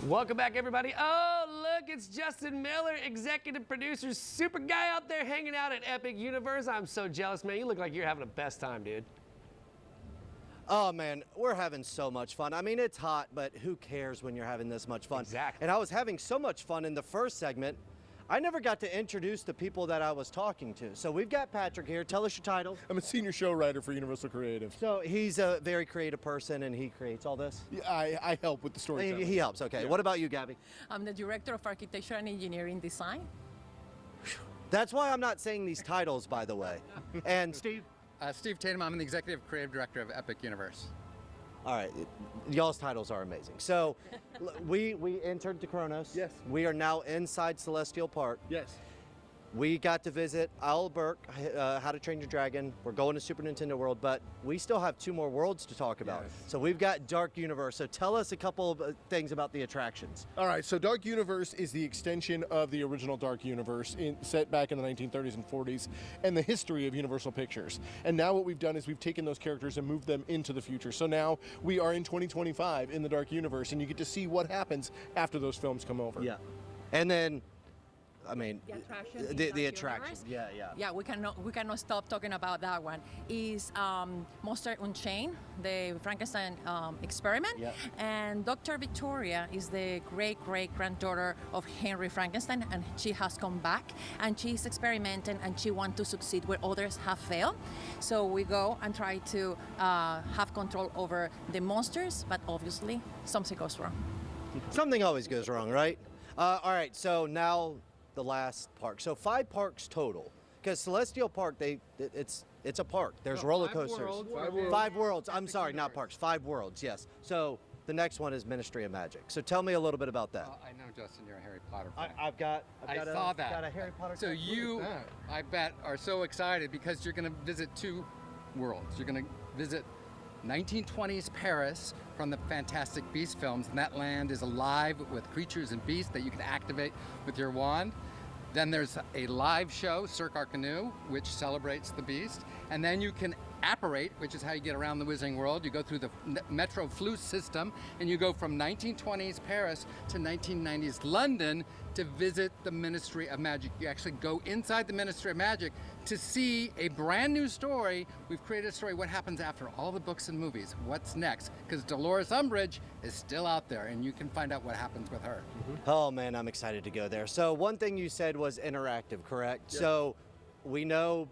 Welcome back, everybody. Oh, look, it's Justin Miller, executive producer, super guy out there hanging out at Epic Universe. I'm so jealous, man. You look like you're having the best time, dude. Oh man, we're having so much fun. I mean, it's hot, but who cares when you're having this much fun? Exactly. And I was having so much fun in the first segment, I never got to introduce the people that I was talking to. So we've got Patrick here. Tell us your title. I'm a senior show writer for Universal Creative. So he's a very creative person and he creates all this? Yeah, I help with the storytelling. He helps, okay. Yeah. What about you, Gabby? I'm the Director of Architecture and Engineering Design. That's why I'm not saying these titles, by the way. And Steve? Steve Tatum, I'm the Executive Creative Director of Epic Universe. All right, y'all's titles are amazing. So we entered the Kronos. Yes. We are now inside Celestial Park. Yes. We got to visit Owl Burke, How to Train Your Dragon. We're going to Super Nintendo World, but we still have 2 more worlds to talk about. Yes. So we've got Dark Universe. So tell us a couple of things about the attractions. All right, so Dark Universe is the extension of the original Dark Universe set back in the 1930s and 40s and the history of Universal Pictures. And now what we've done is we've taken those characters and moved them into the future. So now we are in 2025 in the Dark Universe, and you get to see what happens after those films come over. Yeah. And then, I mean, The attraction. the attraction. Yeah. Yeah, we cannot stop talking about that one. Is Monster Unchained, the Frankenstein experiment, Yep. and Dr. Victoria is the great-great-granddaughter of Henry Frankenstein, and she has come back and she's experimenting and she wants to succeed where others have failed. So we go and try to have control over the monsters, but obviously something goes wrong. Something always goes wrong, right? All right, so now the last park. So 5 parks total. Because Celestial Park, it's a park. There's roller coasters. 5 worlds. I'm sorry, not parks. 5 worlds, yes. So the next one is Ministry of Magic. So tell me a little bit about that. I know, Justin, you're a Harry Potter fan. I've got saw that. got a Harry Potter So tattoo. you, I bet, are so excited because you're going to visit 2 worlds. You're going to visit 1920s Paris from the Fantastic Beasts films, and that land is alive with creatures and beasts that you can activate with your wand. Then there's a live show, Cirque Arcanu, which celebrates the beast. And then you can apparate, which is how you get around the Wizarding World. You go through the Metro Flux system, and you go from 1920s Paris to 1990s London to visit the Ministry of Magic. You actually go inside the Ministry of Magic to see a brand new story. We've created a story, what happens after all the books and movies? What's next? Because Dolores Umbridge is still out there, and you can find out what happens with her. Oh man, I'm excited to go there. So one thing you said was interactive, correct? Yeah. So we know,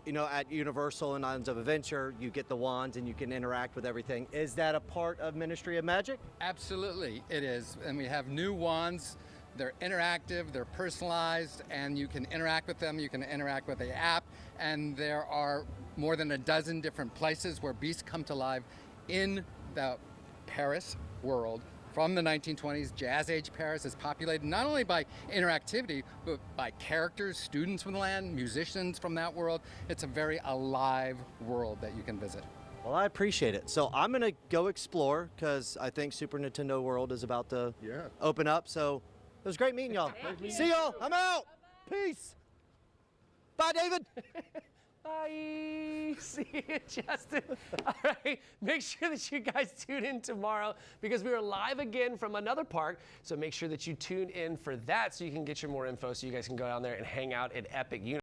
at Universal and Islands of Adventure, you get the wands and you can interact with everything. Is that a part of Ministry of Magic? Absolutely, it is. And we have new wands. They're interactive, they're personalized, and you can interact with them. You can interact with the app, and there are more than a dozen different places where beasts come to life in the Paris world. From the 1920s, Jazz Age Paris is populated not only by interactivity, but by characters, students from the land, musicians from that world. It's a very alive world that you can visit. Well, I appreciate it. So I'm gonna go explore because I think Super Nintendo World is about to open up. So it was great meeting y'all. See y'all. I'm out. Peace. Bye, David. Bye. See you, Justin. All right. Make sure that you guys tune in tomorrow because we are live again from another park. So make sure that you tune in for that so you can get your more info so you guys can go down there and hang out at Epic Universe.